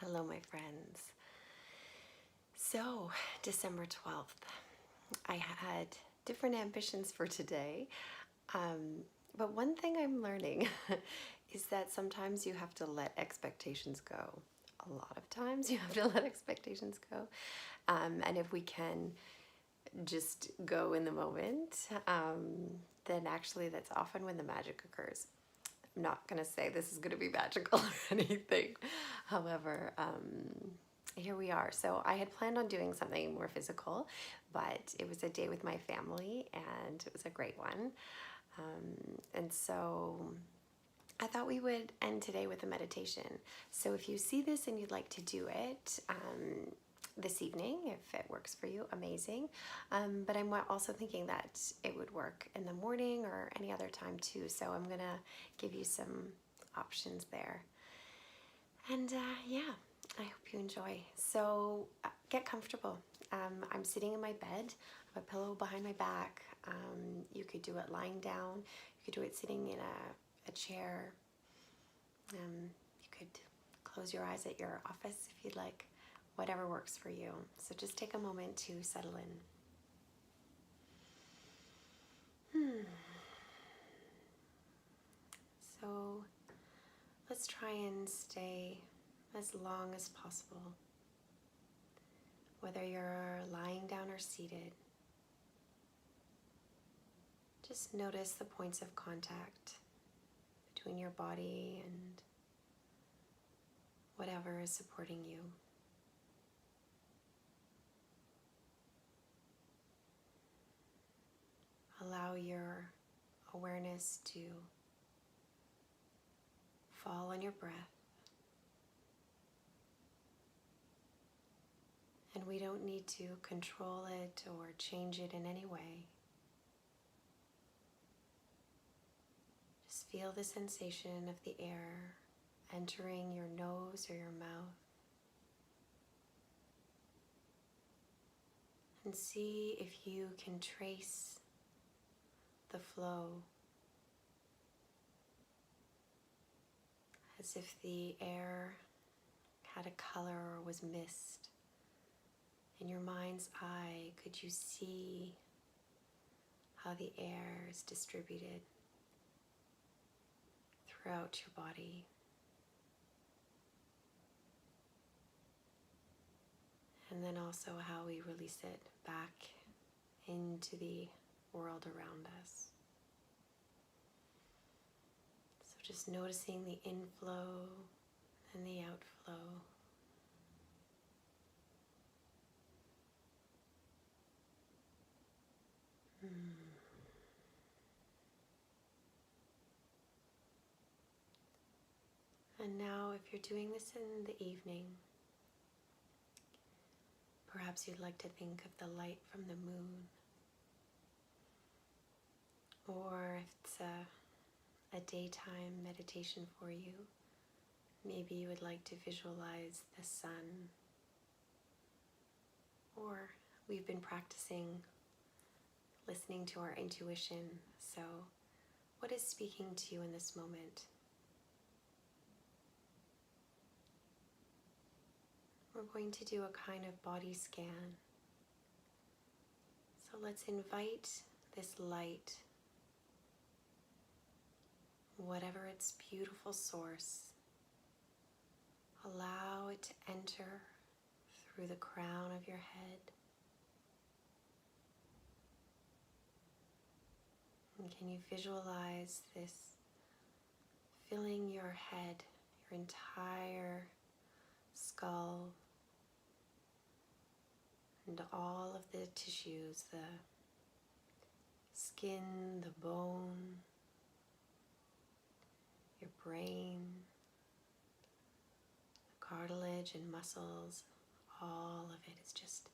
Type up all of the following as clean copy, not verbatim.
Hello, my friends. So, December 12th, I had different ambitions for today. But one thing I'm learning is that sometimes you have to let expectations go. A lot of times you have to let expectations go. And if we can just go in the moment, then actually that's often when the magic occurs. I'm not going to say this is going to be magical or anything. However, here we are. So I had planned on doing something more physical, but it was a day with my family and it was a great one. And so I thought we would end today with a meditation. So if you see this and you'd like to do it, this evening, if it works for you, amazing. But I'm also thinking that it would work in the morning or any other time too. So I'm gonna give you some options there. And yeah, I hope you enjoy. So get comfortable. I'm sitting in my bed. I have a pillow behind my back. You could do it lying down. You could do it sitting in a chair. You could close your eyes at your office if you'd like. Whatever works for you. So just take a moment to settle in. So let's try and stay as long as possible, whether you're lying down or seated. Just notice the points of contact between your body and whatever is supporting you. Allow your awareness to fall on your breath. And we don't need to control it or change it in any way. Just feel the sensation of the air entering your nose or your mouth. And see if you can trace the flow, as if the air had a color or was mist. In your mind's eye, could you see how the air is distributed throughout your body? And then also how we release it back into the world around us. So just noticing the inflow and the outflow. And now if you're doing this in the evening, perhaps you'd like to think of the light from the moon. Or if it's a daytime meditation for you, maybe you would like to visualize the sun. Or we've been practicing listening to our intuition. So what is speaking to you in this moment? We're going to do a kind of body scan. So let's invite this light, whatever its beautiful source, allow it to enter through the crown of your head. And can you visualize this filling your head, your entire skull, and all of the tissues, the skin, the bone, your brain, the cartilage and muscles, all of it is just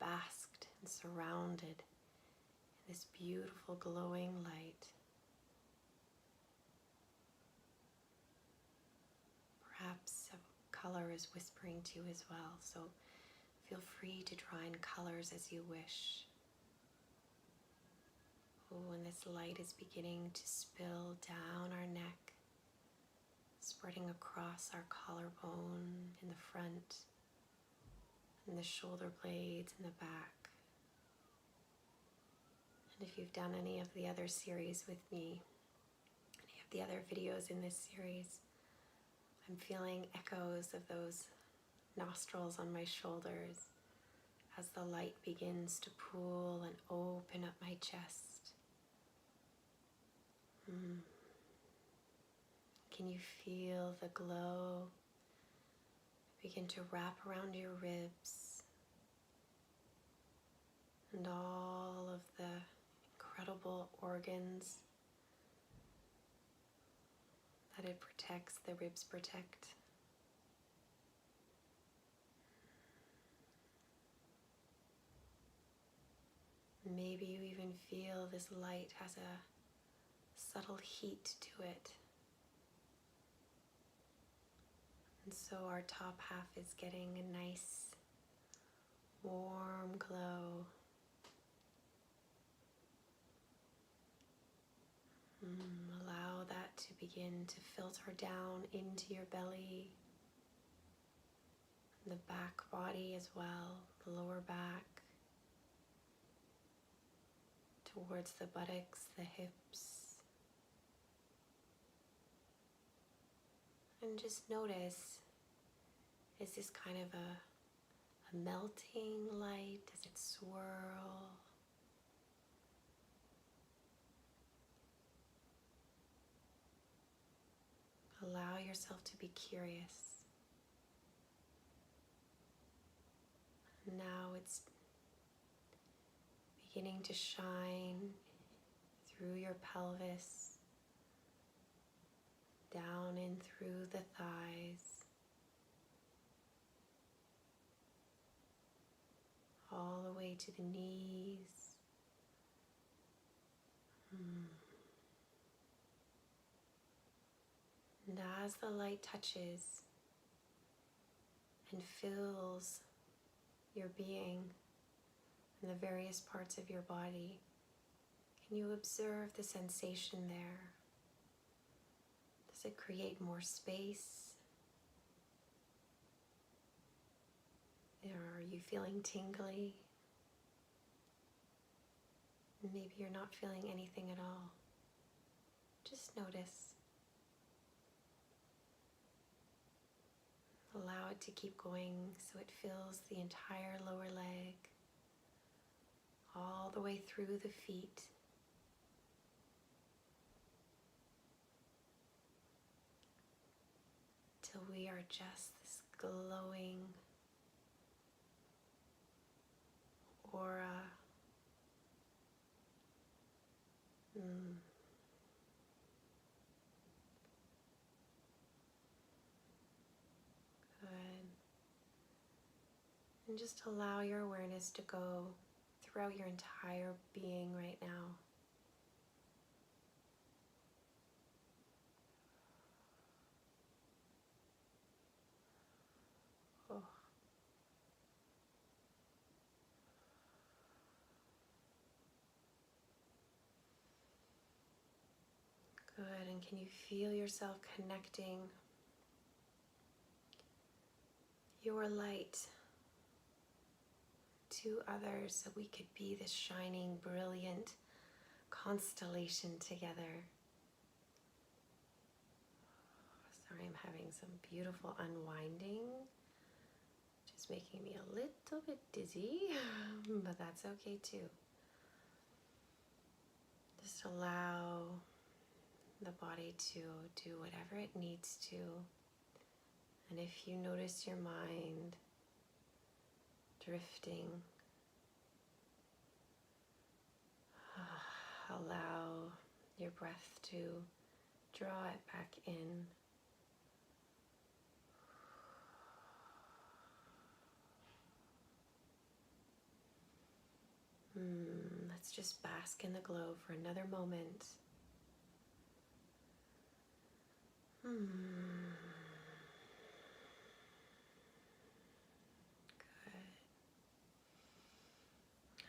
basked and surrounded in this beautiful glowing light. Perhaps a color is whispering to you as well, so feel free to draw in colors as you wish. Oh, and this light is beginning to spill down our neck, spreading across our collarbone in the front, and the shoulder blades in the back. And if you've done any of the other series with me, any of the other videos in this series, I'm feeling echoes of those nostrils on my shoulders as the light begins to pool and open up my chest. Can you feel the glow begin to wrap around your ribs and all of the incredible organs that it protects, the ribs protect? Maybe you even feel this light has a subtle heat to it. And so our top half is getting a nice warm glow. Allow that to begin to filter down into your belly, the back body as well, the lower back, towards the buttocks, the hips. And just notice, is this kind of a melting light? Does it swirl? Allow yourself to be curious. Now it's beginning to shine through your pelvis, down in through the thighs, all the way to the knees. And as the light touches and fills your being and the various parts of your body, can you observe the sensation there? Does it create more space? Or are you feeling tingly? Maybe you're not feeling anything at all. Just notice. Allow it to keep going so it fills the entire lower leg, all the way through the feet. Till we are just this glowing aura. And just allow your awareness to go throughout your entire being right now. Oh. Good, and can you feel yourself connecting your light to others so we could be this shining, brilliant constellation together? Sorry, I'm having some beautiful unwinding, which is making me a little bit dizzy, but that's okay too. Just allow the body to do whatever it needs to. And if you notice your mind drifting, allow your breath to draw it back in. Let's just bask in the glow for another moment. Good.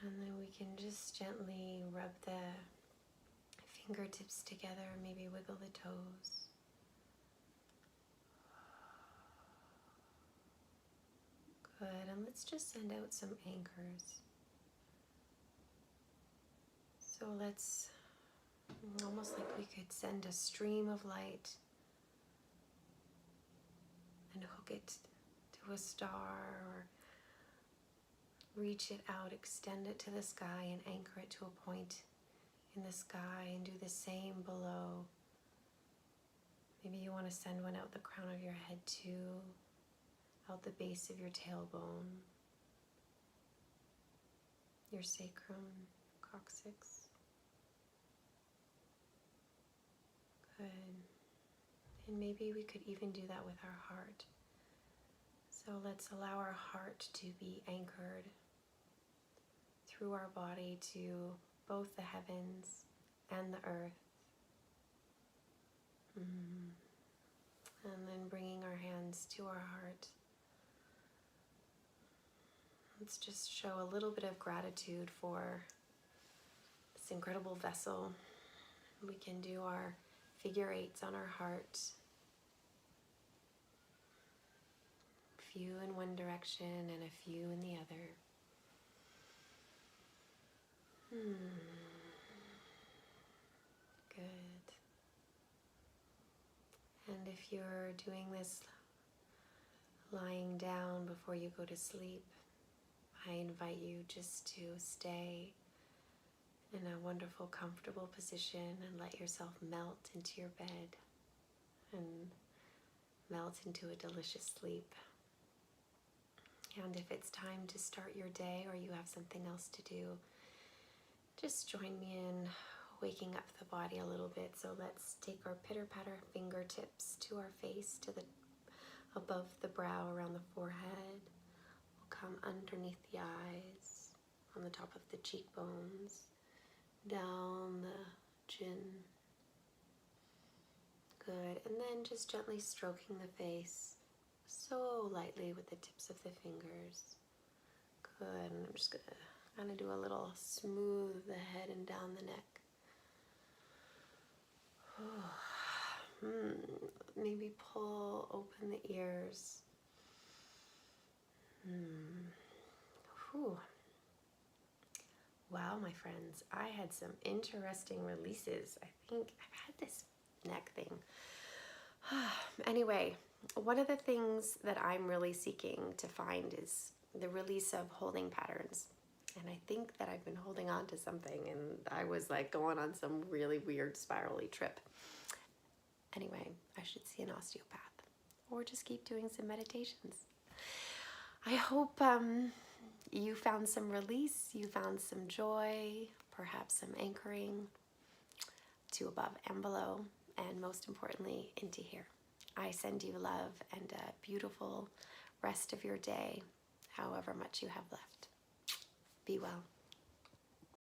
And then we can just gently rub the fingertips together, maybe wiggle the toes. Good, and let's just send out some anchors. So let's, almost like we could send a stream of light and hook it to a star, or reach it out, extend it to the sky and anchor it to a point in the sky, and do the same below. Maybe you want to send one out the crown of your head too, out the base of your tailbone, your sacrum, coccyx. Good. And maybe we could even do that with our heart. So let's allow our heart to be anchored through our body to both the heavens and the earth. And then bringing our hands to our heart. Let's just show a little bit of gratitude for this incredible vessel. We can do our figure eights on our heart. A few in one direction and a few in the other. Good. And if you're doing this lying down before you go to sleep, I invite you just to stay in a wonderful, comfortable position and let yourself melt into your bed and melt into a delicious sleep. And if it's time to start your day or you have something else to do, just join me in waking up the body a little bit. So let's take our pitter-patter fingertips to our face, to the above the brow, around the forehead. We'll come underneath the eyes, on the top of the cheekbones, down the chin. Good, and then just gently stroking the face, so lightly with the tips of the fingers. Good, and I'm just gonna kind of do a little smooth the head and down the neck. Maybe pull open the ears. Wow, my friends, I had some interesting releases. I think I've had this neck thing. Anyway, one of the things that I'm really seeking to find is the release of holding patterns. And I think that I've been holding on to something, and I was like going on some really weird spirally trip. Anyway, I should see an osteopath or just keep doing some meditations. I hope you found some release, you found some joy, perhaps some anchoring to above and below, and most importantly, into here. I send you love and a beautiful rest of your day, however much you have left. Be well.